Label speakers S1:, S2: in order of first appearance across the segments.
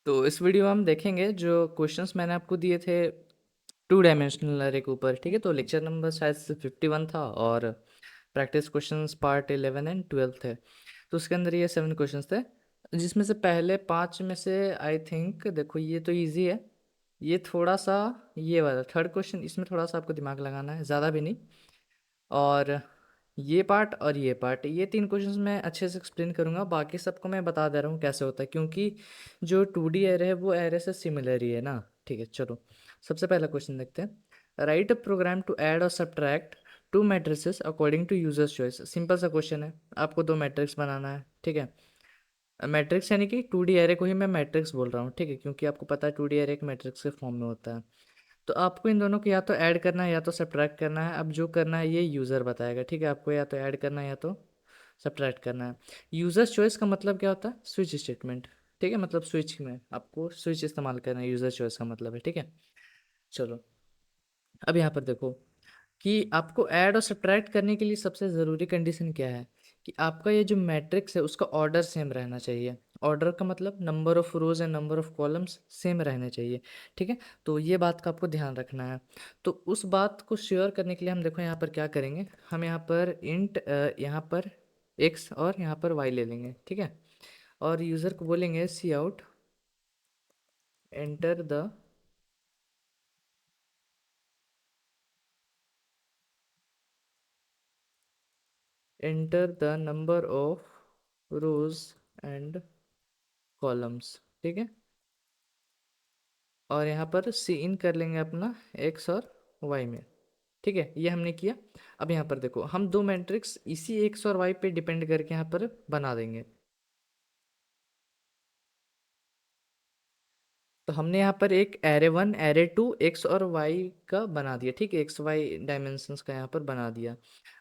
S1: तो इस वीडियो में हम देखेंगे जो क्वेश्चंस मैंने आपको दिए थे टू डायमेंशनल अरे के ऊपर। ठीक है, तो लेक्चर नंबर शायद से 51 था और प्रैक्टिस क्वेश्चंस पार्ट 11 एंड 12 थे। तो उसके अंदर ये 7 क्वेश्चंस थे, जिसमें से पहले 5 में से आई थिंक देखो ये तो इजी है। ये थोड़ा सा, ये वाला थर्ड क्वेश्चन, इसमें थोड़ा सा आपको दिमाग लगाना है, ज़्यादा भी नहीं। और ये पार्ट और ये पार्ट, ये 3 क्वेश्चंस मैं अच्छे से एक्सप्लेन करूंगा। बाकी सबको मैं बता दे रहा हूँ कैसे होता है, क्योंकि जो 2D एरे है वो एरे से सिमिलर ही है ना। ठीक है, चलो सबसे पहला क्वेश्चन देखते हैं। Write a program to add और subtract two matrices according to user's choice. Simple सा क्वेश्चन है, आपको दो मैट्रिक्स बनाना है। ठीक है, मैट्रिक्स यानी कि 2D एरे को ही मैं मैट्रिक्स बोल रहा हूँ। ठीक है, क्योंकि आपको पता है 2D एरे एक मैट्रिक्स के फॉर्म में होता है। तो आपको इन दोनों को या तो ऐड करना है या तो सब्ट्रैक्ट करना है। अब जो करना है ये यूज़र बताएगा। ठीक है, आपको या तो ऐड करना है या तो सब्ट्रैक्ट करना है। यूज़र चॉइस का मतलब क्या होता है? Switch statement. ठीक है, मतलब स्विच में आपको स्विच इस्तेमाल करना है, यूज़र चॉइस का मतलब है। ठीक है, चलो अब यहाँ पर देखो कि आपको ऐड और सब्ट्रैक्ट करने के लिए सबसे ज़रूरी कंडीशन क्या है कि आपका ये जो मैट्रिक्स है उसका ऑर्डर सेम रहना चाहिए। ऑर्डर का मतलब number of rows and number of columns same रहने चाहिए। ठीक है, तो ये बात का आपको ध्यान रखना है। तो उस बात को श्योर करने के लिए हम देखो यहाँ पर क्या करेंगे। हम यहाँ पर इंट यहाँ पर एक्स और यहाँ पर वाई ले लेंगे। ठीक है, और यूज़र को बोलेंगे cout enter the number of rows and columns. ठीक है, और यहाँ पर सी इन कर लेंगे अपना एक्स और वाई में। ठीक है, ये हमने किया। अब यहाँ पर देखो हम दो मैट्रिक्स इसी एक्स और वाई पे डिपेंड करके यहाँ पर बना देंगे। तो हमने यहाँ पर एक array one array two X और वाई का बना दिया। ठीक है, एक्स वाई डायमेंशंस का यहाँ पर बना दिया।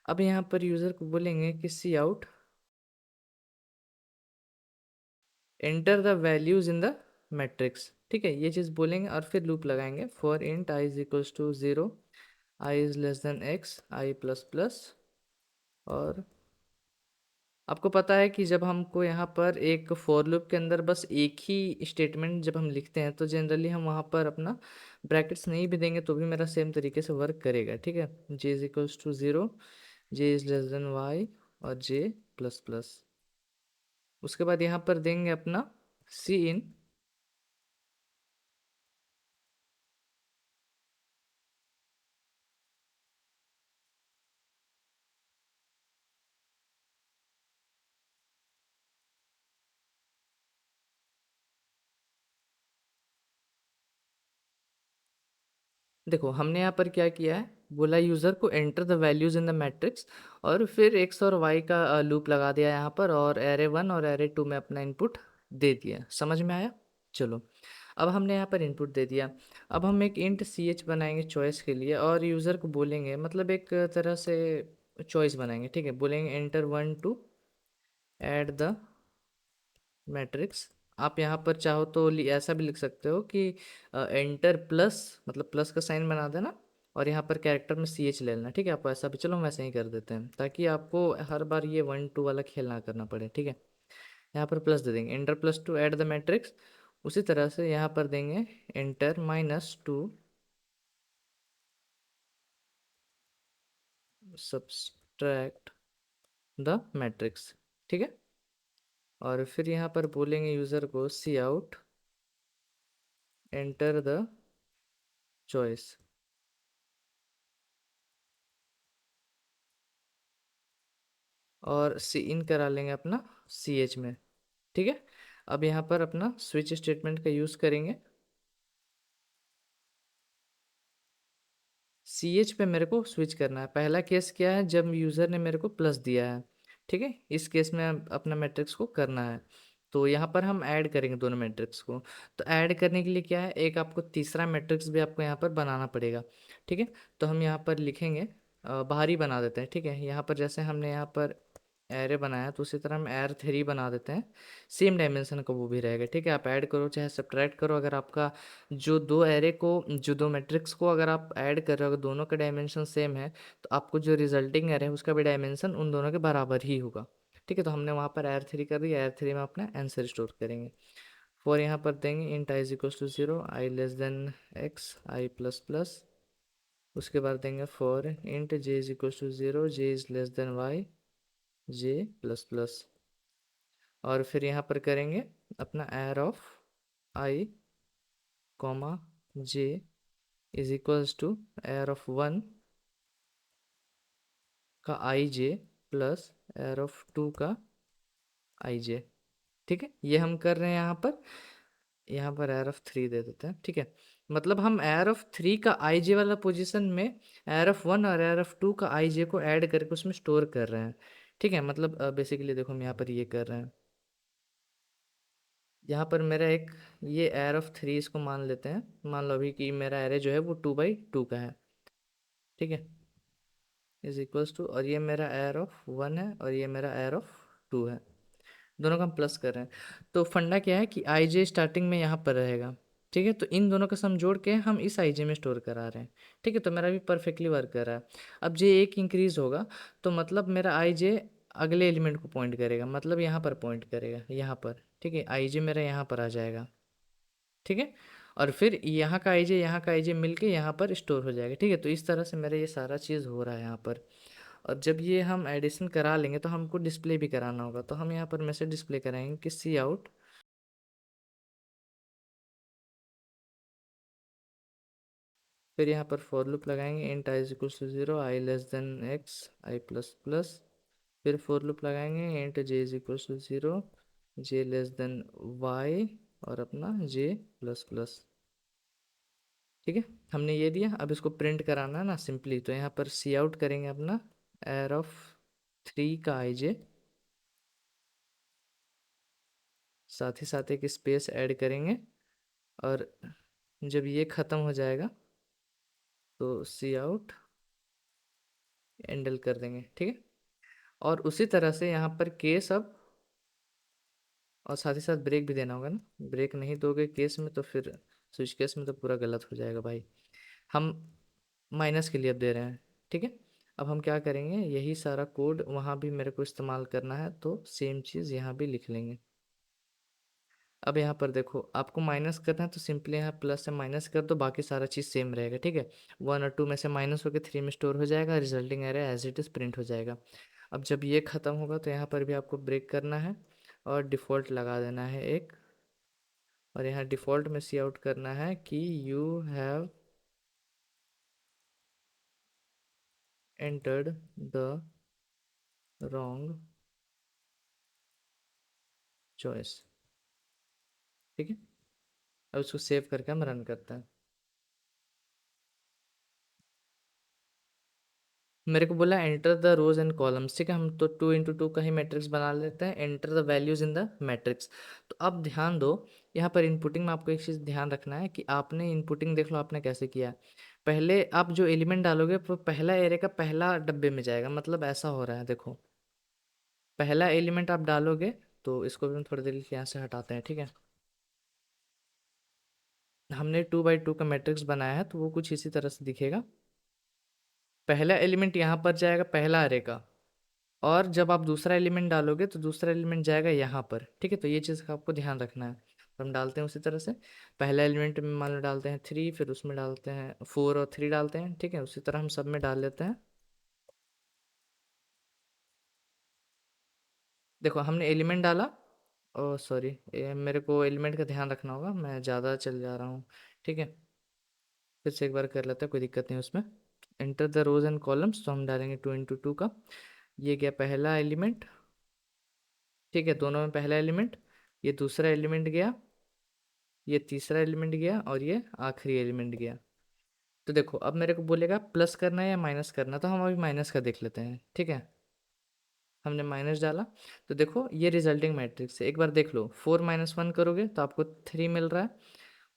S1: अब यहाँ पर यूज़र को बोलेंगे कि cout enter the values in the matrix. ठीक है, ये चीज़ बोलेंगे और फिर लूप लगाएंगे for int I is equals to 0, I is less than X, I plus plus. और आपको पता है कि जब हमको यहाँ पर एक फॉर लूप के अंदर बस एक ही स्टेटमेंट जब हम लिखते हैं तो जनरली हम वहाँ पर अपना ब्रैकेट्स नहीं भी देंगे तो भी मेरा सेम तरीके से वर्क करेगा। ठीक है, J is equals to 0, J is less than Y और जे प्लस प्लस। उसके बाद यहाँ पर देंगे अपना सी इन। देखो हमने यहाँ पर क्या किया है, बोला यूज़र को enter the values in the matrix और फिर एक्स और वाई का लूप लगा दिया यहाँ पर, और एरे वन और एरे टू में अपना इनपुट दे दिया। समझ में आया? चलो अब हमने यहाँ पर इनपुट दे दिया। अब हम एक इंट सी एच बनाएंगे चॉइस के लिए और यूज़र को बोलेंगे, मतलब एक तरह से चॉइस बनाएंगे। ठीक है, बोलेंगे enter one two add the matrix. आप यहाँ पर चाहो तो ऐसा भी लिख सकते हो कि एंटर प्लस, मतलब प्लस का साइन बना देना और यहाँ पर कैरेक्टर में सी एच ले लेना। ठीक है, आपको ऐसा भी, चलो हम वैसे ही कर देते हैं ताकि आपको हर बार ये वन टू वाला खेल ना करना पड़े। ठीक है, यहाँ पर प्लस दे देंगे, enter plus two add the matrix. उसी तरह से यहाँ पर देंगे enter minus two subtract the matrix. ठीक है, और फिर यहाँ पर बोलेंगे यूज़र को सी आउट एंटर द चॉइस और सी इन करा लेंगे अपना सी एच में। ठीक है, अब यहाँ पर अपना स्विच स्टेटमेंट का यूज़ करेंगे। सी एच पे मेरे को स्विच करना है। पहला केस क्या है, जब यूज़र ने मेरे को प्लस दिया है। ठीक है, इस केस में अपना मैट्रिक्स को करना है। तो यहाँ पर हम ऐड करेंगे दोनों मैट्रिक्स को। तो ऐड करने के लिए क्या है, एक आपको तीसरा मैट्रिक्स भी आपको यहाँ पर बनाना पड़ेगा। ठीक है, तो हम यहाँ पर लिखेंगे, बाहर ही बना देते हैं। ठीक है, यहाँ पर जैसे हमने यहाँ पर एरे बनाया तो उसी तरह हम एर थ्री बना देते हैं। सेम डायमेंशन का वो भी रहेगा। ठीक है, आप ऐड करो चाहे सब्ट्रैक्ट करो, अगर आपका जो दो एरे को, जो दो मैट्रिक्स को अगर आप ऐड कर रहे हो, अगर दोनों का डायमेंशन सेम है तो आपको जो रिजल्टिंग एरे है उसका भी डायमेंशन उन दोनों के बराबर ही होगा। ठीक है, तो हमने वहाँ पर एर थ्री कर दिया, एर थ्री में अपना आंसर स्टोर करेंगे। फॉर यहाँ पर देंगे int I is equal to 0, I less than X I plus plus. उसके बाद देंगे for int J is equal to 0, J is less than Y, J plus plus. और फिर यहाँ पर करेंगे अपना arr of I comma J is equals to arr of 1 का आई जे प्लस एर ऑफ 2 का आई जे। ठीक है, ये हम कर रहे हैं यहाँ पर एर ऑफ 3 दे देते हैं। ठीक है, मतलब हम एर ऑफ 3 का आई जे वाला पोजीशन में एर ऑफ 1 और एर ऑफ 2 का आई जे को ऐड करके उसमें स्टोर कर रहे हैं। ठीक है, मतलब बेसिकली देखो हम यहाँ पर ये कर रहे हैं। यहाँ पर मेरा एक ये एर ऑफ 3 इसको मान लेते हैं। मान लो अभी कि मेरा एरे जो है वो 2/2 का है। ठीक है, इज इक्वल्स टू, और ये मेरा एर ऑफ 1 है और ये मेरा एर ऑफ 2 है। दोनों का हम प्लस कर रहे हैं। तो फंडा क्या है कि आई जे स्टार्टिंग में यहाँ पर रहेगा। ठीक है, तो इन दोनों का सम जोड़ के हम इस आई जे में स्टोर करा रहे हैं। ठीक है, तो मेरा भी परफेक्टली वर्क कर रहा है। अब जे एक इंक्रीज होगा तो मतलब मेरा आई जे अगले एलिमेंट को पॉइंट करेगा, मतलब यहाँ पर पॉइंट करेगा, यहाँ पर। ठीक है, आई जे मेरा यहाँ पर आ जाएगा। ठीक है, और फिर यहाँ का आई जे यहाँ का आई जे मिल के यहाँ पर स्टोर हो जाएगा। ठीक है, तो इस तरह से मेरा ये सारा चीज़ हो रहा है यहाँ पर। और जब ये हम एडिशन करा लेंगे तो हमको डिस्प्ले भी कराना होगा, तो हम यहाँ पर मैसेज डिस्प्ले कराएंगे कि सी आउट, फिर यहाँ पर फॉर लूप लगाएंगे int I is equal to 0, I less than X I plus plus. फिर फॉर लूप लगाएंगे int J is equal to 0, J less than Y और अपना जे प्लस प्लस। ठीक है, हमने ये दिया। अब इसको प्रिंट कराना है ना सिंपली, तो यहाँ पर सी आउट करेंगे अपना एर ऑफ 3 का आई जे, साथ ही साथ एक स्पेस ऐड करेंगे। और जब ये ख़त्म हो जाएगा तो सी आउट एंडल कर देंगे। ठीक है, और उसी तरह से यहाँ पर केस अब, और साथ ही साथ ब्रेक भी देना होगा ना। ब्रेक नहीं दोगे केस में तो फिर स्विच केस में तो पूरा गलत हो जाएगा भाई। हम माइनस के लिए अब दे रहे हैं। ठीक है, अब हम क्या करेंगे, यही सारा कोड वहाँ भी मेरे को इस्तेमाल करना है, तो सेम चीज़ यहाँ भी लिख लेंगे। अब यहाँ पर देखो, आपको माइनस करना है तो सिंपली यहाँ प्लस से माइनस कर दो, बाकी सारा चीज़ सेम रहेगा। ठीक है, 1 और 2 में से माइनस होकर 3 में स्टोर हो जाएगा, resulting array as it is print हो जाएगा। अब जब ये ख़त्म होगा तो यहाँ पर भी आपको ब्रेक करना है और डिफ़ॉल्ट लगा देना है एक, और यहाँ डिफ़ॉल्ट में सी आउट करना है कि you have entered the wrong choice. ठीक है, अब इसको सेव करके हम रन करते हैं। मेरे को बोला enter the rows and columns. ठीक है, हम तो 2 × 2 का ही मैट्रिक्स बना लेते हैं। Enter the values in the matrix. तो अब ध्यान दो, यहाँ पर इनपुटिंग में आपको एक चीज़ ध्यान रखना है कि आपने इनपुटिंग देख लो आपने कैसे किया है। पहले आप जो एलिमेंट डालोगे वो पहला एरे का पहला डब्बे में जाएगा, मतलब ऐसा हो रहा है देखो। पहला एलिमेंट आप डालोगे, तो इसको भी हम थोड़ी देर के लिए यहाँ से हटाते हैं। ठीक है, हमने 2 × 2 का मैट्रिक्स बनाया है तो वो कुछ इसी तरह से दिखेगा। पहला एलिमेंट यहाँ पर जाएगा पहला एरे का, और जब आप दूसरा एलिमेंट डालोगे तो दूसरा एलिमेंट जाएगा यहाँ पर। ठीक है, तो ये चीज़ का आपको ध्यान रखना है। तो हम डालते हैं उसी तरह से, पहला एलिमेंट में मान लो डालते हैं 3, फिर उसमें डालते हैं 4 और 3 डालते हैं। ठीक है, उसी तरह हम सब में डाल लेते हैं। देखो हमने एलिमेंट डाला, ओ सॉरी, मेरे को एलिमेंट का ध्यान रखना होगा, मैं ज़्यादा चल जा रहा हूँ। ठीक है, फिर से एक बार कर लेते हैं, कोई दिक्कत नहीं उसमें। Enter the rows and columns, तो हम डालेंगे 2 × 2 का। ये गया पहला एलिमेंट। ठीक है, दोनों में पहला एलिमेंट, ये दूसरा एलिमेंट गया, ये तीसरा एलिमेंट गया, और ये आखिरी एलिमेंट गया। तो देखो अब मेरे को बोलेगा प्लस करना है या माइनस करना, तो हम अभी माइनस का देख लेते हैं। ठीक है, हमने माइनस डाला, तो देखो ये रिजल्टिंग मैट्रिक्स है। एक बार देख लो, 4 - 1 करोगे तो आपको 3 मिल रहा है।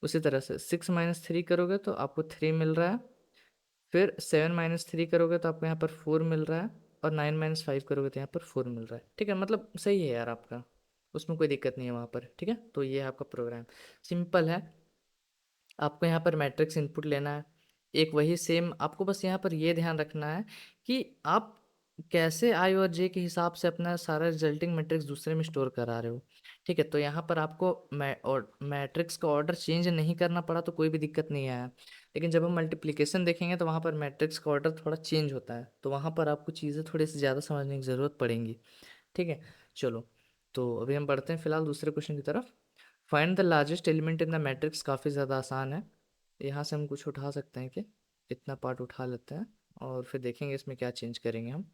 S1: उसी तरह से 6 - 3 करोगे तो आपको 3 मिल रहा है। फिर 7 - 3 करोगे तो आपको यहाँ पर 4 मिल रहा है। और 9 - 5 करोगे तो यहाँ पर 4 मिल रहा है। ठीक है, मतलब सही है यार आपका, उसमें कोई दिक्कत नहीं है वहाँ पर। ठीक है, तो ये है आपका प्रोग्राम, सिंपल है। आपको यहाँ पर मैट्रिक्स इनपुट लेना है, एक वही सेम। आपको बस यहाँ पर ये ध्यान रखना है कि आप कैसे आई और जे के हिसाब से अपना सारा रिजल्टिंग मैट्रिक्स दूसरे में स्टोर करा रहे हो। ठीक है, तो यहाँ पर आपको और मैट्रिक्स का ऑर्डर चेंज नहीं करना पड़ा तो कोई भी दिक्कत नहीं आया। लेकिन जब हम मल्टीप्लिकेशन देखेंगे तो वहाँ पर मैट्रिक्स का ऑर्डर थोड़ा चेंज होता है, तो वहाँ पर आपको चीज़ें थोड़ी सी ज़्यादा समझने की ज़रूरत पड़ेंगी। ठीक है, चलो, तो अभी हम बढ़ते हैं फिलहाल दूसरे क्वेश्चन की तरफ। Find the largest element in the matrix काफ़ी ज़्यादा आसान है। यहाँ से हम कुछ उठा सकते हैं कि इतना पार्ट उठा लेते हैं और फिर देखेंगे इसमें क्या चेंज करेंगे हम।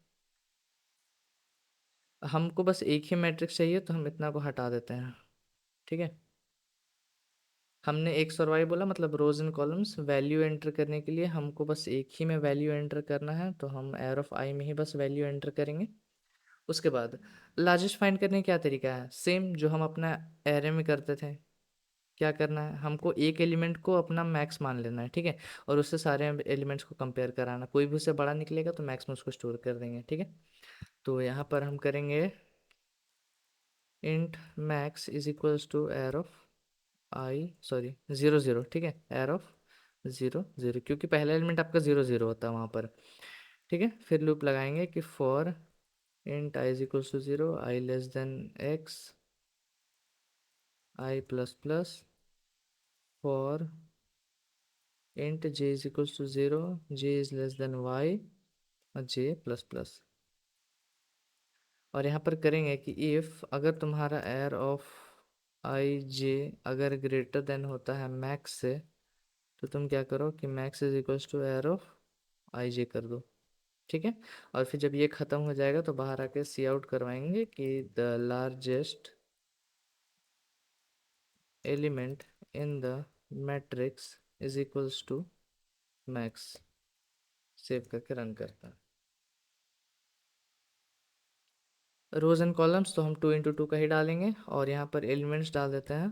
S1: हमको बस एक ही मैट्रिक्स चाहिए तो हम इतना को हटा देते हैं। ठीक है, हमने एक्स और वाई बोला मतलब रोज एंड कॉलम्स। वैल्यू एंटर करने के लिए हमको बस एक ही में वैल्यू एंटर करना है, तो हम एर ऑफ आई में ही बस वैल्यू एंटर करेंगे। उसके बाद लार्जेस्ट फाइंड करने का क्या तरीका है, सेम जो हम अपना एरे में करते थे। क्या करना है, हमको एक एलिमेंट को अपना मैक्स मान लेना है। ठीक है, और उससे सारे एलिमेंट्स को कंपेयर कराना, कोई भी उससे बड़ा निकलेगा तो मैक्स में उसको स्टोर कर देंगे। ठीक है, तो यहाँ पर हम करेंगे int max is equals to arr of I, sorry, 0 0। ठीक है, एर ऑफ 0 0, क्योंकि पहला एलिमेंट आपका 0 0 होता है वहाँ पर। ठीक है, फिर लूप लगाएंगे कि for int I is equals to 0, I less than X, I plus plus, for int J is equals to 0, J is less than Y और जे प्लस प्लस। और यहाँ पर करेंगे कि इफ़ अगर तुम्हारा एर ऑफ आई जे अगर ग्रेटर देन होता है मैक्स से, तो तुम क्या करो कि max is equals to arr of I जे कर दो। ठीक है, और फिर जब ये ख़त्म हो जाएगा तो बाहर आके सी आउट करवाएंगे कि the largest element in the matrix is equals to max. Save करके रन करता है। रोज एंड कॉलम्स तो हम 2 × 2 का ही डालेंगे और यहाँ पर एलिमेंट्स डाल देते हैं।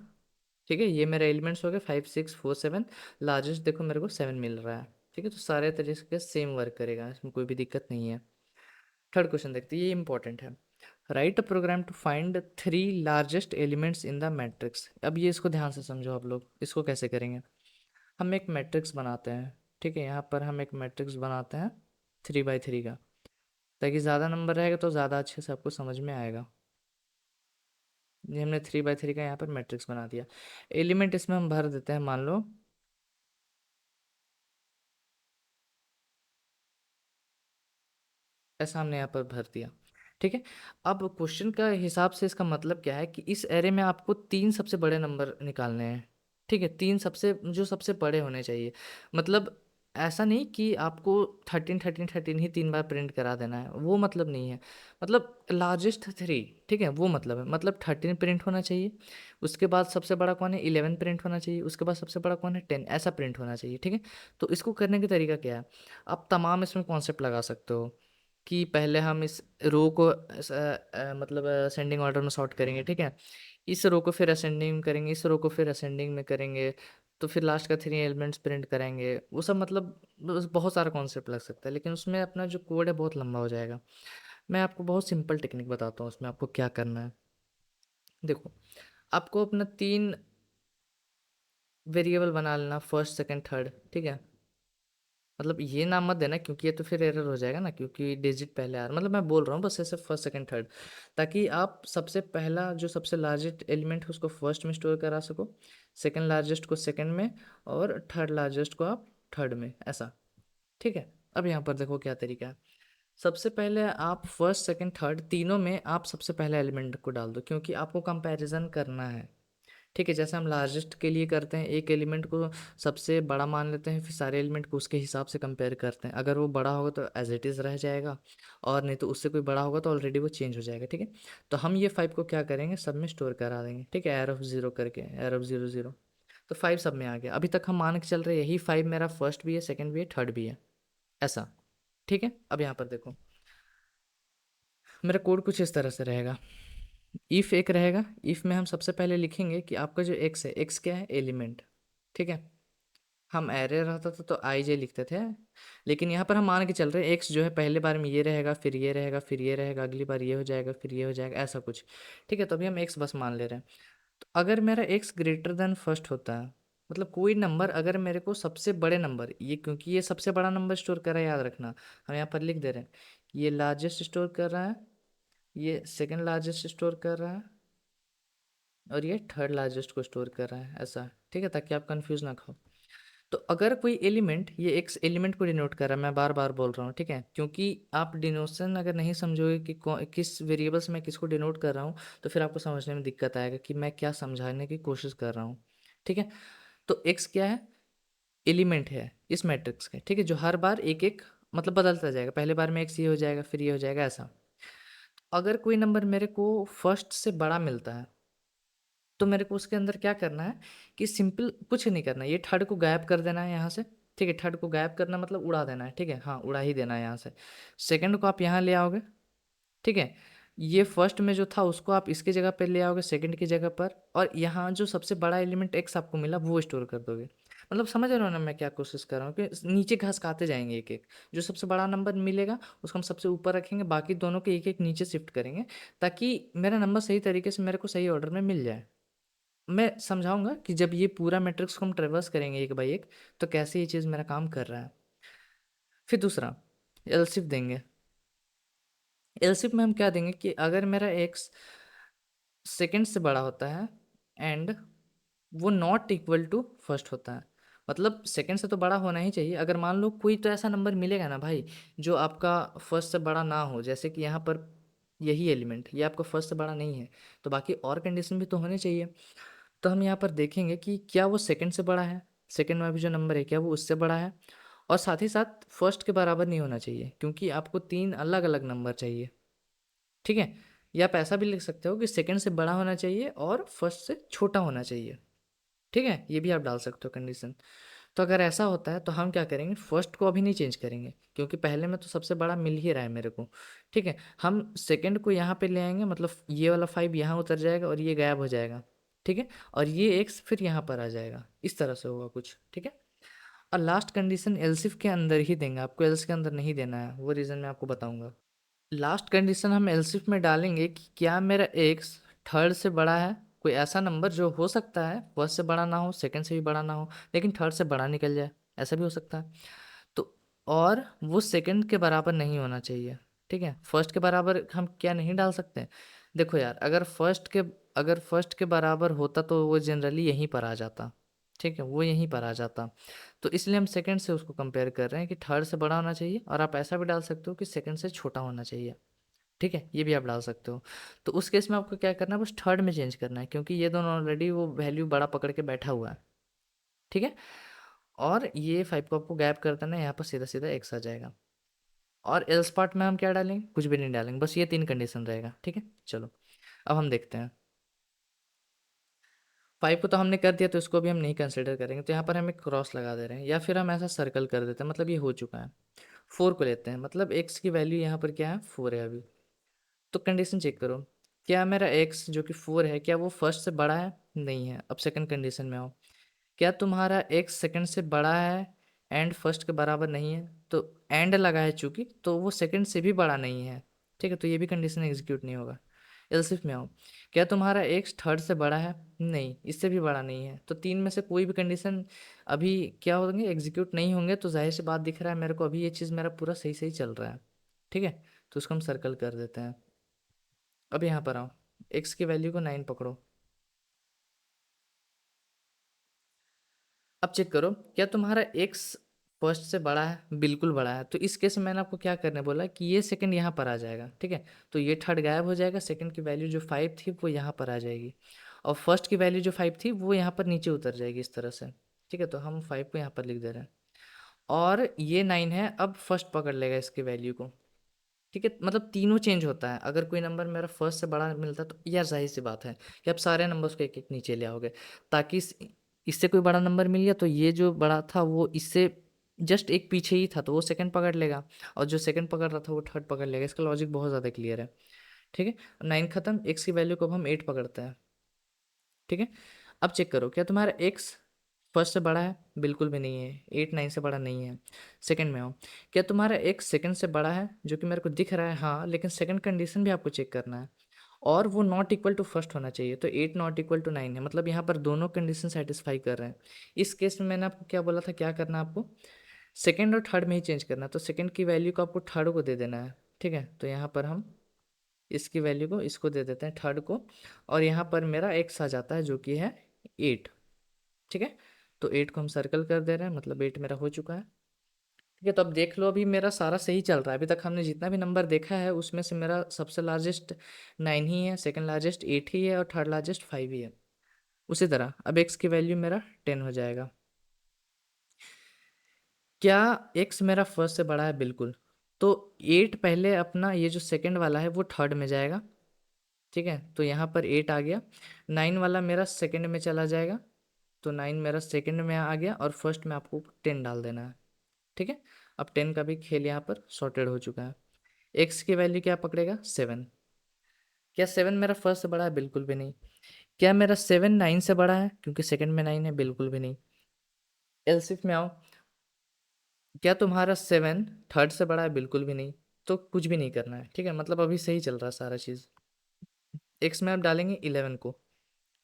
S1: ठीक है, ये मेरा एलिमेंट्स हो गए 5 6 4 7। लार्जेस्ट देखो मेरे को 7 मिल रहा है। ठीक है, तो सारे तरीके से सेम वर्क करेगा, इसमें कोई भी दिक्कत नहीं है। थर्ड क्वेश्चन देखते हैं, ये इंपॉर्टेंट है। Write a program to find 3 largest elements in the matrix. अब ये इसको ध्यान से समझो आप लोग, इसको कैसे करेंगे। हम एक मैट्रिक्स बनाते हैं। ठीक है, यहाँ पर हम एक मैट्रिक्स बनाते हैं 3 × 3 का, ताकि ज़्यादा नंबर रहेगा तो ज़्यादा अच्छे से आपको समझ में आएगा। ये हमने 3 × 3 का यहाँ पर मैट्रिक्स बना दिया। एलिमेंट इसमें हम भर देते हैं, मान लो ऐसा हमने यहाँ पर भर दिया। ठीक है, अब क्वेश्चन का हिसाब से इसका मतलब क्या है कि इस एरे में आपको 3 सबसे बड़े नंबर निकालने हैं। ठीक है, 3 सबसे जो सबसे बड़े होने चाहिए। मतलब ऐसा नहीं कि आपको 13 13 13 ही 3 बार प्रिंट करा देना है, वो मतलब नहीं है। मतलब लार्जेस्ट 3। ठीक है, वो मतलब है, मतलब 13 प्रिंट होना चाहिए। उसके बाद सबसे बड़ा कौन है, 11 प्रिंट होना चाहिए। उसके बाद सबसे बड़ा कौन है, 10, ऐसा प्रिंट होना चाहिए। ठीक है, तो इसको करने का तरीका क्या है, आप तमाम इसमें कॉन्सेप्ट लगा सकते हो। कि पहले हम इस रो को मतलब असेंडिंग ऑर्डर में सॉर्ट करेंगे। ठीक है, इस रो को फिर असेंडिंग में करेंगे, इस रो को फिर असेंडिंग में करेंगे, तो फिर लास्ट का 3 एलिमेंट्स प्रिंट कराएंगे। वो सब मतलब बहुत सारा कॉन्सेप्ट लग सकता है, लेकिन उसमें अपना जो कोड है बहुत लंबा हो जाएगा। मैं आपको बहुत सिंपल टेक्निक बताता हूँ उसमें आपको क्या करना है। देखो, आपको अपना 3 वेरिएबल बना लेना, फर्स्ट सेकंड थर्ड। ठीक है, मतलब ये नाम मत देना क्योंकि ये तो फिर एरर हो जाएगा ना, क्योंकि डिजिट पहले आ रहा, मतलब मैं बोल रहा हूँ बस ऐसे फर्स्ट सेकंड थर्ड, ताकि आप सबसे पहला जो सबसे लार्जेस्ट एलिमेंट है उसको फर्स्ट में स्टोर करा सको, सेकंड लार्जेस्ट को सेकंड में, और थर्ड लार्जेस्ट को आप थर्ड में, ऐसा। ठीक है, अब यहाँ पर देखो क्या तरीका है। सबसे पहले आप फर्स्ट सेकंड थर्ड तीनों में आप सबसे पहले एलिमेंट को डाल दो, क्योंकि आपको कंपैरिजन करना है। ठीक है, जैसे हम लार्जेस्ट के लिए करते हैं, एक एलिमेंट को सबसे बड़ा मान लेते हैं, फिर सारे एलिमेंट को उसके हिसाब से कंपेयर करते हैं। अगर वो बड़ा होगा तो एज इट इज़ रह जाएगा, और नहीं तो उससे कोई बड़ा होगा तो ऑलरेडी वो चेंज हो जाएगा। ठीक है, तो हम ये 5 को क्या करेंगे, सब में स्टोर करा देंगे। ठीक है, एर ऑफ 0 करके, एर ऑफ 0 0, तो 5 सब में आ गया। अभी तक हम मान के चल रहे हैं यही 5 मेरा फर्स्ट भी है, सेकेंड भी है, थर्ड भी है, ऐसा। ठीक है, अब यहाँ पर देखो मेरा कोड कुछ इस तरह से रहेगा। इफ़ एक रहेगा, इफ़ में हम सबसे पहले लिखेंगे कि आपका जो एक्स है, एक्स क्या है, एलिमेंट। ठीक है, हम एरे रहता था तो आई जे लिखते थे, लेकिन यहाँ पर हम मान के चल रहे हैं एक्स जो है पहले बार में ये रहेगा, फिर ये रहेगा, फिर ये रहेगा, अगली बार ये हो जाएगा, फिर ये हो जाएगा, ऐसा कुछ। ठीक है, तो अभी हम एक्स बस मान ले रहे हैं। तो अगर मेरा एक्स ग्रेटर देन फर्स्ट होता है, मतलब कोई नंबर अगर मेरे को सबसे बड़े नंबर, ये क्योंकि ये सबसे बड़ा नंबर स्टोर कर रहा है, याद रखना, हम यहाँ पर लिख दे रहे हैं ये लार्जेस्ट स्टोर कर रहा है, ये सेकंड लार्जेस्ट स्टोर कर रहा है, और ये थर्ड लार्जेस्ट को स्टोर कर रहा है, ऐसा, ठीक है, ताकि आप कंफ्यूज ना खाओ। तो अगर कोई एलिमेंट, ये एक एलिमेंट को डिनोट कर रहा है, मैं बार बार बोल रहा हूँ, ठीक है, क्योंकि आप डिनोशन अगर नहीं समझोगे कि किस वेरिएबल्स में किसको डिनोट कर रहा हूँ, तो फिर आपको समझने में दिक्कत आएगा कि मैं क्या समझाने की कोशिश कर रहा हूँ, ठीक है। तो एक्स क्या है, एलिमेंट है इस मैट्रिक्स के, ठीक है, जो हर बार एक एक मतलब बदलता जाएगा, पहले बार में एक्स ये हो जाएगा, फिर ये हो जाएगा, ऐसा। अगर कोई नंबर मेरे को फर्स्ट से बड़ा मिलता है, तो मेरे को उसके अंदर क्या करना है कि सिंपल कुछ नहीं करना है, ये थर्ड को गायब कर देना है यहाँ से, ठीक है, थर्ड को गायब करना मतलब उड़ा देना है, ठीक है, हाँ उड़ा ही देना है यहाँ से। सेकंड को आप यहाँ ले आओगे, ठीक है, ये फर्स्ट में जो था उसको आप इसकी जगह पे ले आओगे, सेकंड की जगह पर, और यहाँ जो सबसे बड़ा एलिमेंट एक्स आपको मिला वो स्टोर कर दोगे। मतलब समझ रहे हो ना मैं क्या कोशिश कर रहा हूँ, कि नीचे घास खाते जाएंगे एक एक, जो सबसे बड़ा नंबर मिलेगा उसको हम सबसे ऊपर रखेंगे, बाकी दोनों के एक एक नीचे शिफ्ट करेंगे, ताकि मेरा नंबर सही तरीके से मेरे को सही ऑर्डर में मिल जाए। मैं समझाऊंगा कि जब ये पूरा मैट्रिक्स को हम ट्रेवर्स करेंगे एक बाई एक, तो कैसे ये चीज़ मेरा काम कर रहा है। फिर दूसरा, एलसिफ देंगे। एलसिफ में हम क्या देंगे कि अगर मेरा एक्स सेकंड से बड़ा होता है एंड वो नॉट इक्वल टू फर्स्ट होता है, मतलब सेकंड से तो बड़ा होना ही चाहिए। अगर मान लो कोई तो ऐसा नंबर मिलेगा ना भाई जो आपका फर्स्ट से बड़ा ना हो, जैसे कि यहाँ पर यही एलिमेंट ये आपका फर्स्ट से बड़ा नहीं है, तो बाकी और कंडीशन भी तो होने चाहिए। तो हम यहाँ पर देखेंगे कि क्या वो सेकंड से बड़ा है, सेकंड में भी जो नंबर है क्या वो उससे बड़ा है, और साथ ही साथ फर्स्ट के बराबर नहीं होना चाहिए, क्योंकि आपको तीन अलग अलग नंबर चाहिए, ठीक है। या आप ऐसा भी लिख सकते हो कि सेकंड से बड़ा होना चाहिए और फर्स्ट से छोटा होना चाहिए, ठीक है, ये भी आप डाल सकते हो कंडीशन। तो अगर ऐसा होता है तो हम क्या करेंगे, फर्स्ट को अभी नहीं चेंज करेंगे, क्योंकि पहले में तो सबसे बड़ा मिल ही रहा है मेरे को, ठीक है। हम सेकंड को यहाँ पे ले आएंगे, मतलब ये वाला 5 यहाँ उतर जाएगा और ये गायब हो जाएगा, ठीक है, और ये एक्स फिर यहाँ पर आ जाएगा, इस तरह से होगा कुछ, ठीक है। और लास्ट कंडीशन एलसिफ के अंदर ही देंगे, आपको एल्स के अंदर नहीं देना है, वो रीज़न मैं आपको बताऊंगा। लास्ट कंडीशन हम एलसिफ में डालेंगे कि क्या मेरा एक्स थर्ड से बड़ा है, कोई ऐसा नंबर जो हो सकता है फर्स्ट से बड़ा ना हो, सेकंड से भी बड़ा ना हो, लेकिन थर्ड से बड़ा निकल जाए, ऐसा भी हो सकता है। तो और वो सेकंड के बराबर नहीं होना चाहिए, ठीक है। फर्स्ट के बराबर हम क्या नहीं डाल सकते, देखो यार, अगर फर्स्ट के बराबर होता तो वो जनरली यहीं पर आ जाता, ठीक है, वो यहीं पर आ जाता। तो इसलिए हम सेकंड से उसको कंपेयर कर रहे हैं कि थर्ड से बड़ा होना चाहिए, और आप ऐसा भी डाल सकते हो कि सेकंड से छोटा होना चाहिए, ठीक है, ये भी आप डाल सकते हो। तो उस केस में आपको क्या करना है, बस थर्ड में चेंज करना है, क्योंकि ये दोनों ऑलरेडी वो वैल्यू बड़ा पकड़ के बैठा हुआ है, ठीक है। और ये 5 को आपको गैप कर देना है, यहाँ पर सीधा सीधा एक्स आ जाएगा। और एल्स पार्ट में हम क्या डालेंगे, कुछ भी नहीं डालेंगे, बस ये तीन कंडीशन रहेगा, ठीक है। चलो अब हम देखते हैं। 5 को तो हमने कर दिया, तो इसको भी हम नहीं कंसिडर करेंगे, तो यहाँ पर हम एक क्रॉस लगा दे रहे हैं, या फिर हम ऐसा सर्कल कर देते हैं, मतलब ये हो चुका है। 4 को लेते हैं, मतलब एक्स की वैल्यू यहाँ पर क्या है, 4 है अभी। तो कंडीशन चेक करो, क्या मेरा एक्स जो कि 4 है, क्या वो फर्स्ट से बड़ा है, नहीं है। अब सेकंड कंडीशन में आओ, क्या तुम्हारा एक्स सेकंड से बड़ा है एंड फर्स्ट के बराबर नहीं है, तो एंड लगा है चूंकि, तो वो सेकंड से भी बड़ा नहीं है, ठीक है, तो ये भी कंडीशन एग्जीक्यूट नहीं होगा। एल्सिफ में आओ, क्या तुम्हारा एक्स थर्ड से बड़ा है, नहीं, इससे भी बड़ा नहीं है, तो तीन में से कोई भी कंडीशन अभी क्या होंगे, एग्जीक्यूट नहीं होंगे, तो जाहिर सी बात दिख रहा है मेरे को अभी ये चीज़ मेरा पूरा सही सही चल रहा है, ठीक है। तो उसको हम सर्कल कर देते हैं। अब यहाँ पर आओ, एक्स की वैल्यू को 9 पकड़ो। अब चेक करो, क्या तुम्हारा एक्स फर्स्ट से बड़ा है, बिल्कुल बड़ा है, तो इस केस में मैंने आपको क्या करने बोला कि ये सेकंड यहाँ पर आ जाएगा, ठीक है। तो ये थर्ड गायब हो जाएगा, सेकंड की वैल्यू जो 5 थी वो यहाँ पर आ जाएगी, और फर्स्ट की वैल्यू जो 5 थी वो यहाँ पर नीचे उतर जाएगी इस तरह से, ठीक है। तो हम 5 को यहाँ पर लिख दे रहे हैं, और ये 9 है, अब फर्स्ट पकड़ लेगा इसकी वैल्यू को, ठीक है। मतलब तीनों चेंज होता है, अगर कोई नंबर मेरा फर्स्ट से बड़ा मिलता है तो यार जाहिर सी बात है कि आप सारे नंबर्स को एक एक नीचे ले आओगे, ताकि इससे कोई बड़ा नंबर मिल गया तो ये जो बड़ा था वो इससे जस्ट एक पीछे ही था, तो वो सेकंड पकड़ लेगा, और जो सेकंड पकड़ रहा था वो थर्ड पकड़ लेगा। इसका लॉजिक बहुत ज़्यादा क्लियर है, ठीक है। 9 खत्म, एक्स की वैल्यू को अब हम 8 पकड़ते हैं, ठीक है। अब चेक करो, क्या तुम्हारा एक्स फर्स्ट से बड़ा है, बिल्कुल भी नहीं है, 8 9 से बड़ा नहीं है। सेकंड में आओ, क्या तुम्हारा एक्स सेकंड से बड़ा है, जो कि मेरे को दिख रहा है हाँ, लेकिन सेकंड कंडीशन भी आपको चेक करना है, और वो नॉट इक्वल टू फर्स्ट होना चाहिए, तो 8 नॉट इक्वल टू 9 है, मतलब यहाँ पर दोनों कंडीशन सेटिस्फाई कर रहे हैं। इस केस में मैंने आपको क्या बोला था, क्या करना है आपको, सेकंड और थर्ड में ही चेंज करना है, तो सेकंड की वैल्यू को आपको थर्ड को दे देना है, ठीक है। तो यहाँ पर हम इसकी वैल्यू को इसको दे देते हैं थर्ड को, और यहाँ पर मेरा एक्स आ जाता है जो कि है 8। ठीक है, तो 8 को हम सर्कल कर दे रहे हैं, मतलब 8 मेरा हो चुका है। ठीक है, तो अब देख लो अभी मेरा सारा सही चल रहा है। अभी तक हमने जितना भी नंबर देखा है उसमें से मेरा सबसे लार्जेस्ट 9 ही है, सेकंड लार्जेस्ट 8 ही है, और थर्ड लार्जेस्ट 5 ही है। उसी तरह अब एक्स की वैल्यू मेरा 10 हो जाएगा। क्या एक्स मेरा फर्स्ट से बड़ा है? बिल्कुल। तो 8 पहले अपना ये जो सेकंड वाला है वो थर्ड में जाएगा। ठीक है, तो यहाँ पर 8 आ गया। 9 वाला मेरा सेकंड में चला जाएगा, तो 9 मेरा सेकंड में आ गया, और फर्स्ट में आपको 10 डाल देना है। ठीक है, अब 10 का भी खेल यहाँ पर सॉर्टेड हो चुका है। एक्स की वैल्यू क्या पकड़ेगा? 7। क्या 7 मेरा फर्स्ट से बड़ा है? बिल्कुल भी नहीं। क्या मेरा 7 9 से बड़ा है? क्योंकि सेकंड में 9 है, बिल्कुल भी नहीं। एलसीफ में आओ, क्या तुम्हारा 7 थर्ड से बड़ा है? बिल्कुल भी नहीं। तो कुछ भी नहीं करना है। ठीक है, मतलब अभी सही चल रहा है सारा चीज़। एक्स में आप डालेंगे 11 को।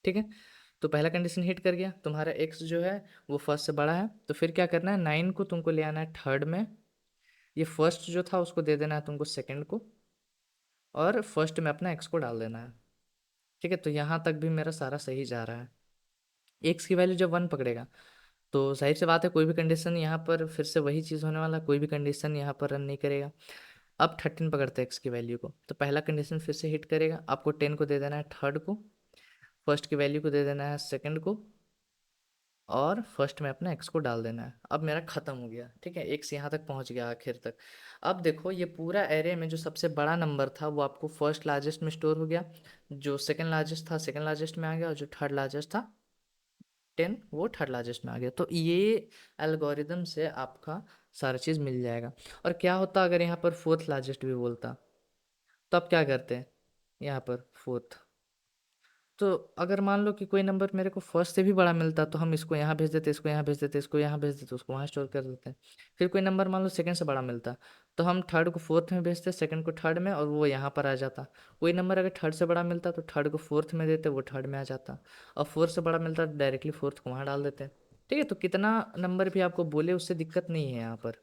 S1: ठीक है, तो पहला कंडीशन हिट कर गया, तुम्हारा एक्स जो है वो फर्स्ट से बड़ा है। तो फिर क्या करना है, 9 को तुमको ले आना है थर्ड में, ये फर्स्ट जो था उसको दे देना है तुमको सेकंड को, और फर्स्ट में अपना एक्स को डाल देना है। ठीक है, तो यहाँ तक भी मेरा सारा सही जा रहा है। एक्स की वैल्यू जब 1 पकड़ेगा तो जाहिर सी बात है कोई भी कंडीशन यहाँ पर फिर से वही चीज़ होने वाला, कोई भी कंडीशन यहाँ पर रन नहीं करेगा। अब 13 पकड़ते हैं एक्स की वैल्यू को, तो पहला कंडीशन फिर से हिट करेगा, आपको 10 को दे देना है थर्ड को, फर्स्ट की वैल्यू को दे देना है सेकंड को, और फर्स्ट में अपना एक्स को डाल देना है। अब मेरा खत्म हो गया। ठीक है, एक्स यहाँ तक पहुँच गया आखिर तक। अब देखो ये पूरा एरे में जो सबसे बड़ा नंबर था वो आपको फर्स्ट लार्जेस्ट में स्टोर हो गया, जो सेकंड लार्जेस्ट था सेकंड लार्जेस्ट में आ गया, और जो थर्ड लार्जेस्ट था 10 वो थर्ड लार्जेस्ट में आ गया। तो ये एल्गोरिदम से आपका सारा चीज़ मिल जाएगा। और क्या होता अगर यहाँ पर फोर्थ लार्जेस्ट भी बोलता, तो आप क्या करते हैं यहाँ पर फोर्थ। तो अगर मान लो कि कोई नंबर मेरे को फर्स्ट से भी बड़ा मिलता, तो हम इसको यहाँ भेज देते, इसको यहाँ भेज देते, इसको यहाँ भेज देते, उसको वहाँ स्टोर कर देते हैं। फिर कोई नंबर मान लो सेकंड से बड़ा मिलता, तो हम थर्ड को फोर्थ में भेजते, सेकंड को थर्ड में, और वो यहाँ पर आ जाता। कोई नंबर अगर थर्ड से बड़ा मिलता तो थर्ड को फोर्थ में देते, वो थर्ड में आ जाता, और फोर्थ से बड़ा मिलता तो डायरेक्टली फोर्थ को वहाँ डाल देते। ठीक है, तो कितना नंबर भी आपको बोले उससे दिक्कत नहीं है यहाँ पर।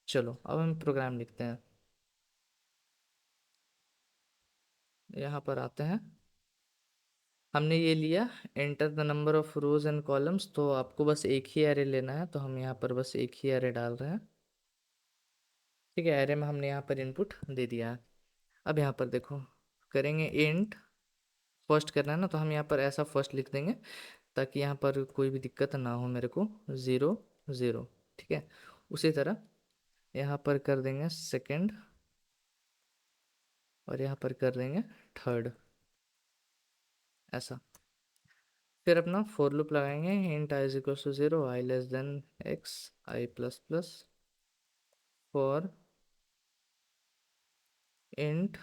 S1: चलो अब हम प्रोग्राम लिखते हैं, यहाँ पर आते हैं। हमने ये लिया enter the number of rows and columns, तो आपको बस एक ही एरे लेना है, तो हम यहाँ पर बस एक ही एरे डाल रहे हैं। ठीक है, एरे में हमने यहाँ पर इनपुट दे दिया है। अब यहाँ पर देखो करेंगे इंट फर्स्ट करना है ना, तो हम यहाँ पर ऐसा फर्स्ट लिख देंगे ताकि यहाँ पर कोई भी दिक्कत ना हो मेरे को, 0 0। ठीक है, उसी तरह यहाँ पर कर देंगे सेकंड, और यहाँ पर कर देंगे थर्ड, ऐसा। फिर अपना फोर लूप लगाएंगे, int I is equal to 0, I less than X, I plus plus, for int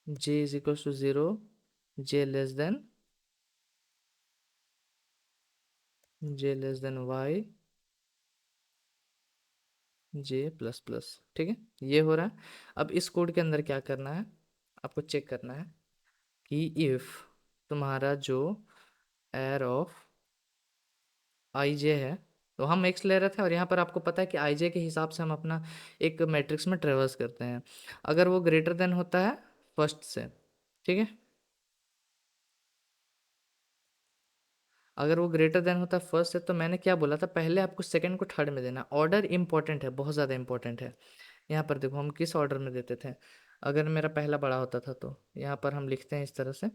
S1: j is equal to 0, j less than y, j plus plus. ठीक है, ये हो रहा है। अब इस कोड के अंदर क्या करना है, आपको चेक करना है कि इफ तुम्हारा जो एर ऑफ आई जे है, तो हम एक्स ले रहे थे, और यहाँ पर आपको पता है कि आई जे के हिसाब से हम अपना एक मैट्रिक्स में ट्रेवर्स करते हैं। अगर वो ग्रेटर देन होता है फर्स्ट से, ठीक है, अगर वो ग्रेटर देन होता है फर्स्ट से, तो मैंने क्या बोला था, पहले आपको सेकंड को थर्ड में देना। ऑर्डर इंपॉर्टेंट है, बहुत ज़्यादा इंपॉर्टेंट है। यहाँ पर देखो हम किस ऑर्डर में देते थे। अगर मेरा पहला बड़ा होता था तो यहाँ पर हम लिखते हैं इस तरह से,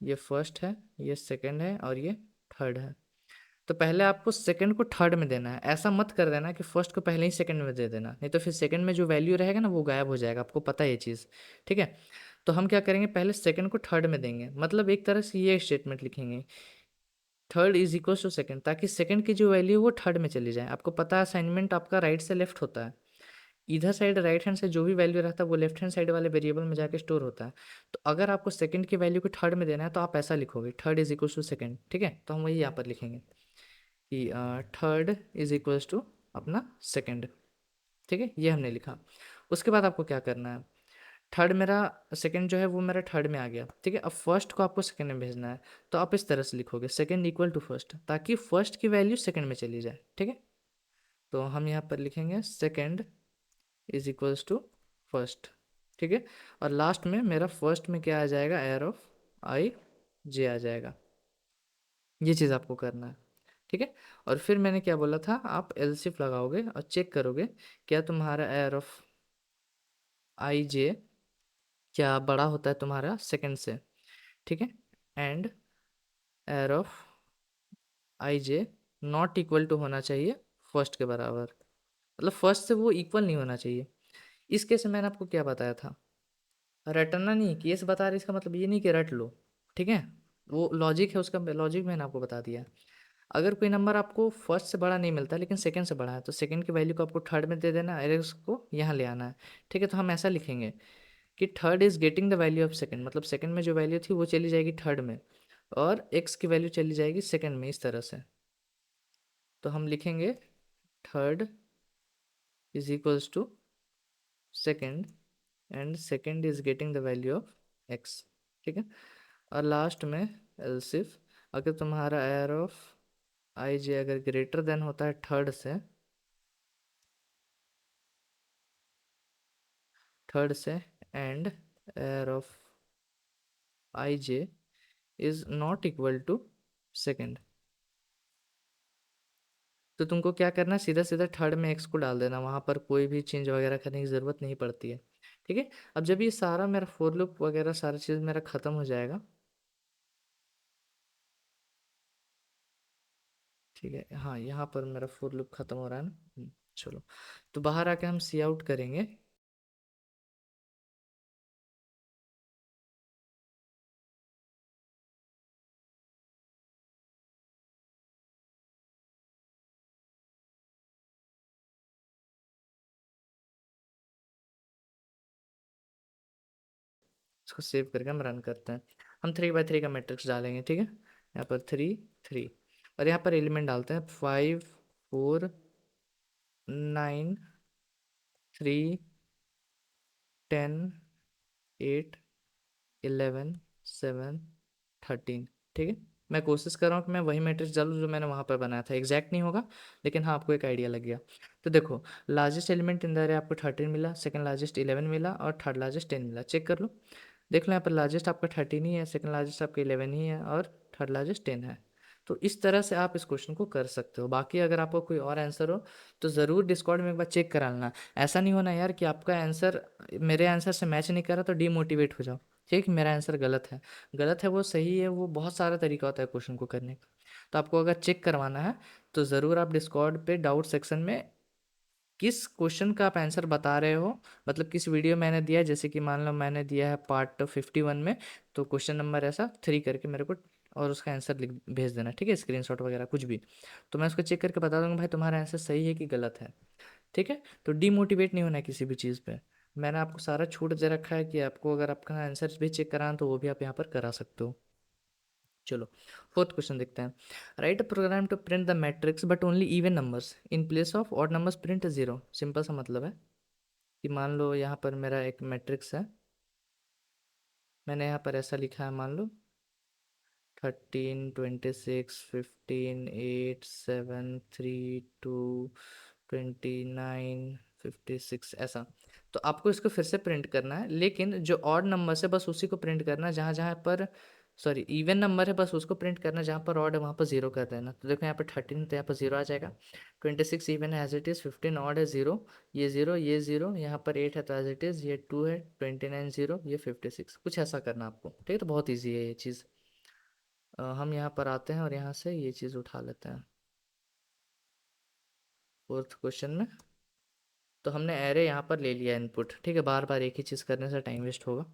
S1: ये फर्स्ट है, ये सेकंड है, और ये थर्ड है। तो पहले आपको सेकंड को थर्ड में देना है, ऐसा मत कर देना कि फर्स्ट को पहले ही सेकंड में दे देना, नहीं तो फिर सेकंड में जो वैल्यू रहेगा ना वो गायब हो जाएगा, आपको पता है ये चीज़। ठीक है, तो हम क्या करेंगे, पहले सेकंड को थर्ड में देंगे, मतलब एक तरह से ये स्टेटमेंट लिखेंगे, third is equal to second, ताकि सेकंड की जो वैल्यू है वो थर्ड में चली जाए। आपको पता है असाइनमेंट आपका राइट से लेफ्ट होता है, इधर साइड राइट हैंड से जो भी वैल्यू रहता है वो लेफ्ट हैंड साइड वाले वेरिएबल में जाके स्टोर होता है। तो अगर आपको सेकंड की वैल्यू को थर्ड में देना है तो आप ऐसा लिखोगे, third is equal to second. ठीक है, तो हम वही यहाँ पर लिखेंगे कि थर्ड इज इक्वल्स टू अपना सेकंड। ठीक है, ये हमने लिखा। उसके बाद आपको क्या करना है, थर्ड मेरा सेकंड जो है वो मेरा थर्ड में आ गया। ठीक है, अब फर्स्ट को आपको सेकंड में भेजना है, तो आप इस तरह से लिखोगे सेकंड इक्वल टू फर्स्ट, ताकि फर्स्ट की वैल्यू सेकंड में चली जाए। ठीक है, तो हम यहाँ पर लिखेंगे second is equals to first, ठीक है। और लास्ट में मेरा फर्स्ट में क्या आ जाएगा, एयर ऑफ आई जे आ जाएगा। ये चीज़ आपको करना है, ठीक है। और फिर मैंने क्या बोला था, आप एलसीफ लगाओगे और चेक करोगे क्या तुम्हारा एयर ऑफ आई जे क्या बड़ा होता है तुम्हारा सेकंड से, ठीक है। And arr of I J not equal to होना चाहिए फर्स्ट के बराबर, मतलब फर्स्ट से वो इक्वल नहीं होना चाहिए। इस केस में मैंने आपको क्या बताया था, रटना नहीं, केस बता रहे इसका मतलब ये नहीं कि रट लो, ठीक है। वो लॉजिक है, उसका लॉजिक मैंने आपको बता दिया। अगर कोई नंबर आपको फर्स्ट से बड़ा नहीं मिलता लेकिन सेकंड से बड़ा है, तो सेकंड की वैल्यू को आपको थर्ड में दे देना है और उसको यहाँ ले आना है, ठीक है। तो हम ऐसा लिखेंगे कि third is getting the value of second, मतलब सेकंड में जो वैल्यू थी वो चली जाएगी थर्ड में और एक्स की वैल्यू चली जाएगी सेकंड में, इस तरह से। तो हम लिखेंगे third is equals to second and second is getting the value of X, ठीक है। और लास्ट में एलसिफ, अगर तुम्हारा एयर ऑफ आई जे अगर ग्रेटर देन होता है थर्ड से and arr of I J is not equal to second, तो तुमको क्या करना है, सीधा सीधा थर्ड में एक्स को डाल देना, वहाँ पर कोई भी चेंज वगैरह करने की ज़रूरत नहीं पड़ती है, ठीक है। अब जब ये सारा मेरा फोर लूप वगैरह सारा चीज़ मेरा ख़त्म हो जाएगा, ठीक है। हाँ, यहाँ पर मेरा फोर लूप ख़त्म हो रहा है ना। चलो, तो बाहर आके हम सी आउट करेंगे। इसको सेव करके हम रन करते हैं। हम 3 by 3 का मैट्रिक्स डालेंगे, ठीक है। यहाँ पर 3 3, और यहाँ पर एलिमेंट डालते हैं 5 4 9 3 10 8 11 7 13, ठीक है। मैं कोशिश कर रहा हूँ कि मैं वही मैट्रिक्स डालूँ जो मैंने वहाँ पर बनाया था। एग्जैक्ट नहीं होगा लेकिन हाँ, आपको एक आइडिया लग गया। तो देखो, लार्जेस्ट एलिमेंट इन द अरे आपको 13 मिला, सेकंड लार्जेस्ट 11 मिला और थर्ड लार्जेस्ट 10 मिला। चेक कर लो, देख लो यहाँ पर लार्जेस्ट आपका 13 ही है, सेकंड लार्जेस्ट आपका 11 ही है और थर्ड लार्जेस्ट 10 है। तो इस तरह से आप इस क्वेश्चन को कर सकते हो। बाकी अगर आपको कोई और आंसर हो तो ज़रूर डिस्कॉर्ड में एक बार चेक करा लेना। ऐसा नहीं होना यार कि आपका आंसर मेरे आंसर से मैच नहीं कर रहा तो डीमोटिवेट हो जाओ, ठीक है, कि मेरा आंसर गलत है। गलत है वो सही है, वो बहुत सारा तरीका होता है क्वेश्चन को करने का। तो आपको अगर चेक करवाना है तो ज़रूर आप डिस्कॉर्ड पे डाउट सेक्शन में किस क्वेश्चन का आप आंसर बता रहे हो, मतलब किस वीडियो मैंने दिया है, जैसे कि मान लो मैंने दिया है पार्ट 51 में, तो क्वेश्चन नंबर ऐसा 3 करके मेरे को और उसका आंसर लिख भेज देना, ठीक है, स्क्रीनशॉट वगैरह कुछ भी। तो मैं उसको चेक करके बता दूंगा भाई तुम्हारा आंसर सही है कि गलत है, ठीक है। तो डीमोटिवेट नहीं होना है किसी भी चीज़ पे। मैंने आपको सारा छूट दे रखा है कि आपको अगर आपका आंसर भी चेक कराना तो वो भी आप यहाँ पर करा सकते हो। चलो, फोर्थ क्वेश्चन देखते हैं। Write a program to print the matrix but only even numbers in place of odd numbers print zero. Simple सा मतलब है कि मान लो यहाँ पर मेरा एक मैट्रिक्स है, मैंने यहाँ पर ऐसा लिखा है, मान लो 13 26 15 8 7 3 2 29 56 ऐसा। तो आपको इसको फिर से प्रिंट करना है, लेकिन जो ऑड नंबर है बस उसी को प्रिंट करना है, जहाँ जहाँ पर सॉरी इवन नंबर है बस उसको प्रिंट करना है, जहाँ पर ऑड है वहाँ पर जीरो कर देना। तो देखो यहाँ पर 13 तो यहाँ पर जीरो आ जाएगा, 26 इवन है एज इट इज़, 15 ऑड है जीरो, ये जीरो, यहाँ पर 8 है तो एज इट इज़, ये 2 है, 29 जीरो, ये 56, कुछ ऐसा करना आपको, ठीक है। तो बहुत ईजी है ये चीज़। हम यहाँ पर आते हैं और यहाँ से ये चीज़ उठा लेते हैं फोर्थ क्वेश्चन में। तो हमने एरे यहाँ पर ले लिया इनपुट, ठीक है, बार बार एक ही चीज़ करने से टाइम वेस्ट होगा।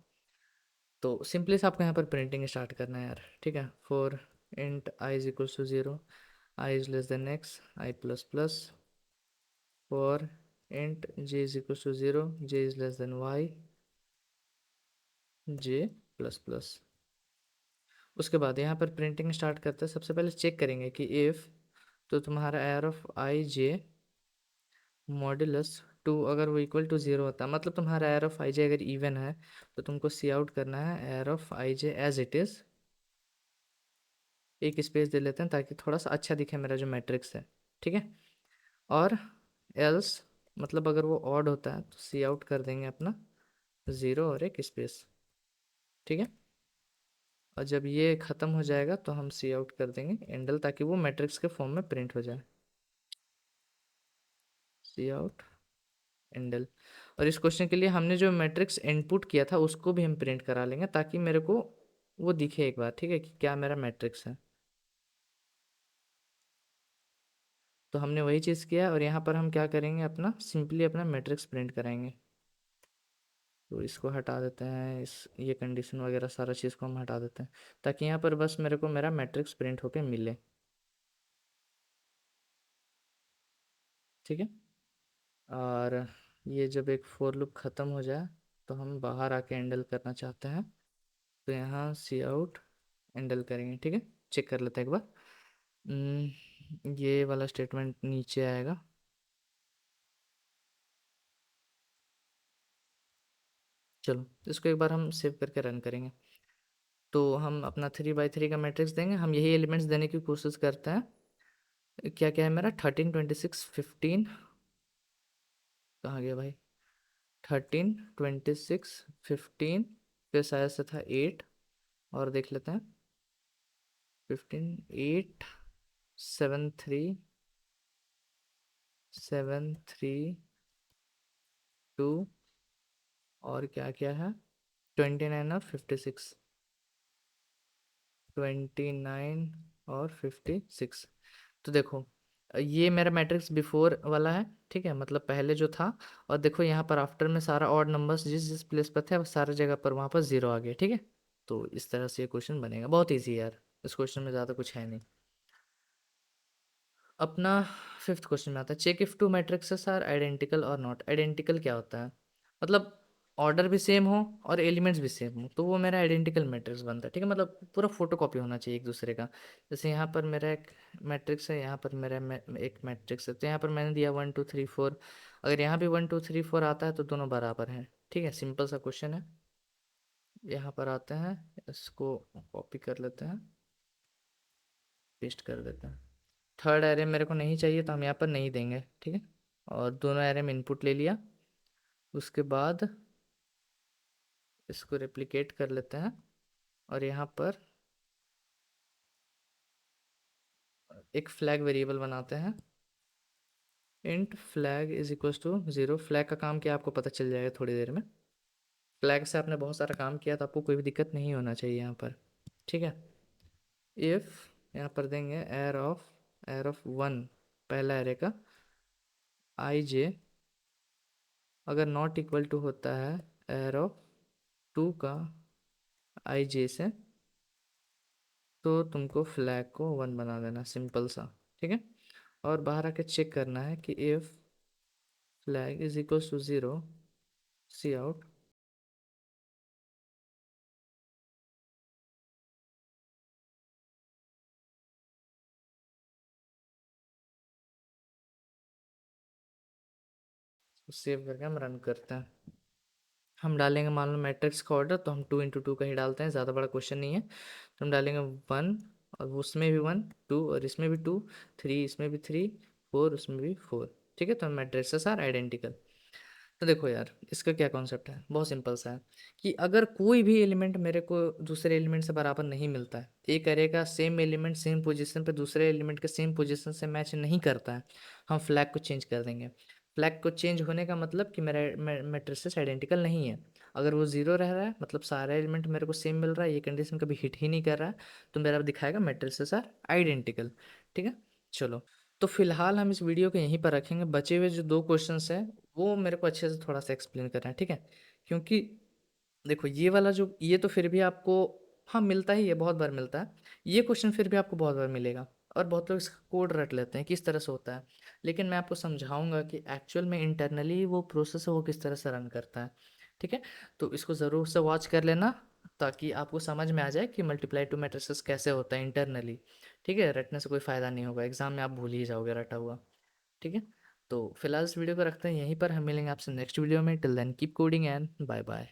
S1: तो सिंपली से आपको यहाँ पर प्रिंटिंग स्टार्ट करना है यार, ठीक है। For int I is equals to zero, I is less than X, I plus plus, for int J is equals to zero, J is less than Y, J plus plus. उसके बाद यहाँ पर printing start करते हैं। सबसे पहले check करेंगे कि इफ़, तो तुम्हारा air of I J modulus 2 अगर वो इक्वल टू ज़ीरो होता है, मतलब तुम्हारा एयर ऑफ आई जे अगर इवन है तो तुमको सी आउट करना है arr of I J as it is. एक स्पेस दे लेते हैं ताकि थोड़ा सा अच्छा दिखे मेरा जो मैट्रिक्स है, ठीक है। और एल्स मतलब अगर वो ऑड होता है तो सी आउट कर देंगे अपना 0 और एक स्पेस, ठीक है। और जब ये ख़त्म हो जाएगा तो हम सी आउट कर देंगे एंडल, ताकि वो मैट्रिक्स के फॉर्म में प्रिंट हो जाए। सी आउट एंडल। और इस क्वेश्चन के लिए हमने जो मैट्रिक्स इनपुट किया था उसको भी हम प्रिंट करा लेंगे, ताकि मेरे को वो दिखे एक बार, ठीक है, कि क्या मेरा मैट्रिक्स है। तो हमने वही चीज़ किया, और यहाँ पर हम क्या करेंगे, अपना सिंपली अपना मैट्रिक्स प्रिंट कराएंगे। तो इसको हटा देते हैं, इस ये कंडीशन वगैरह सारा चीज़ को हम हटा देते हैं, ताकि यहाँ पर बस मेरे को मेरा मैट्रिक्स प्रिंट होके मिले, ठीक है। और ये जब एक फोर लूप ख़त्म हो जाए तो हम बाहर आके हैंडल करना चाहते हैं, तो यहाँ सी आउट हैंडल करेंगे, ठीक है। चेक कर लेते हैं एक बार। ये वाला स्टेटमेंट नीचे आएगा। चलो इसको एक बार हम सेव करके रन करेंगे। तो हम अपना 3 बाई 3 का मैट्रिक्स देंगे, हम यही एलिमेंट्स देने की कोशिश करते हैं। क्या क्या है मेरा, 13 26 15, कहाँ गया भाई, 13 26 15, फिर शायद से था 8, और देख लेते हैं, 15 8 7 3 7 3 2, और क्या क्या है, 29 और 56, 29 और 56। तो देखो ये मेरा मैट्रिक्स बिफोर वाला है, ठीक है, मतलब पहले जो था। और देखो यहाँ पर आफ्टर में सारा ऑड नंबर्स जिस जिस प्लेस पर थे वो सारे जगह पर वहाँ पर 0 आ गए, ठीक है। तो इस तरह से ये क्वेश्चन बनेगा, बहुत ईजी है यार, इस क्वेश्चन में ज़्यादा कुछ है नहीं। अपना फिफ्थ क्वेश्चन में आता है, check if two matrices are identical और नॉट। आइडेंटिकल क्या होता है, मतलब ऑर्डर भी सेम हो और एलिमेंट्स भी सेम हो, तो वो मेरा आइडेंटिकल मैट्रिक्स बनता है, ठीक है। मतलब पूरा फोटो कॉपी होना चाहिए एक दूसरे का। जैसे यहाँ पर मेरा एक मैट्रिक्स है, यहाँ पर मेरा एक मैट्रिक्स है, तो यहाँ पर मैंने दिया 1 2 3 4। अगर यहाँ भी 1 2 3 4 आता है तो दोनों बराबर हैं, ठीक है। सिंपल सा क्वेश्चन है। यहाँ पर आते हैं, इसको कॉपी कर लेते हैं, पेस्ट कर देते हैं। थर्ड एरे मेरे को नहीं चाहिए तो हम यहाँ पर नहीं देंगे, ठीक है। और दोनों एरे में इनपुट ले लिया, उसके बाद इसको रेप्लिकेट कर लेते हैं, और यहाँ पर एक फ्लैग वेरिएबल बनाते हैं। Int flag is equals to 0। Flag का काम क्या आपको पता चल जाएगा थोड़ी देर में। फ्लैग से आपने बहुत सारा काम किया तो आपको कोई भी दिक्कत नहीं होना चाहिए यहाँ पर, ठीक है। इफ़ यहाँ पर देंगे एर ऑफ 1, पहला एरे का आई जे, अगर नॉट इक्वल टू होता है एर ऑफ 2 का आई जे से, तो तुमको फ्लैग को 1 बना देना, सिंपल सा, ठीक है। और बाहर आके चेक करना है कि if flag is equals to 0, C out. Save करके हम रन करते हैं। हम डालेंगे, मान लो मैट्रिक्स का ऑर्डर तो हम 2 × 2 का ही डालते हैं, ज़्यादा बड़ा क्वेश्चन नहीं है। तो हम डालेंगे 1, और उसमें भी 1 2, और इसमें भी 2 3, इसमें भी 3 4, उसमें भी 4, ठीक है। तो मैट्रिक्सेस आर आइडेंटिकल। तो देखो यार इसका क्या कॉन्सेप्ट है, बहुत सिंपल सा है, कि अगर कोई भी एलिमेंट मेरे को दूसरे एलिमेंट से बराबर नहीं मिलता है, एक एरे का सेम एलिमेंट सेम पोजीशन पे दूसरे एलिमेंट के सेम पोजीशन से मैच नहीं करता है, हम फ्लैग को चेंज कर देंगे। फ्लैग को चेंज होने का मतलब कि मेरा मैट्रिसेस आइडेंटिकल नहीं है। अगर वो 0 रह रहा है मतलब सारा एलिमेंट मेरे को सेम मिल रहा है, ये कंडीशन कभी हिट ही नहीं कर रहा है, तो मेरा दिखाएगा मैट्रिसेस आर आइडेंटिकल, ठीक है। चलो, तो फिलहाल हम इस वीडियो को यहीं पर रखेंगे। बचे हुए जो 2 क्वेश्चंस हैं वो मेरे को अच्छे से थोड़ा सा एक्सप्लेन करना है, ठीक है। क्योंकि देखो ये वाला जो, ये तो फिर भी आपको, हाँ मिलता ही है, बहुत बार मिलता है। ये क्वेश्चन फिर भी आपको बहुत बार मिलेगा, और बहुत लोग इसका कोड रट लेते हैं किस तरह से होता है। लेकिन मैं आपको समझाऊंगा कि एक्चुअल में इंटरनली वो प्रोसेस है वो किस तरह से रन करता है, ठीक है। तो इसको ज़रूर से वॉच कर लेना, ताकि आपको समझ में आ जाए कि मल्टीप्लाई टू मैट्रिसेस कैसे होता है इंटरनली, ठीक है। रटने से कोई फ़ायदा नहीं होगा, एग्जाम में आप भूल ही जाओगे रटा हुआ, ठीक है। तो फिलहाल इस वीडियो को रखते हैं यहीं पर, हम मिलेंगे आपसे नेक्स्ट वीडियो में। Till then keep coding and bye bye.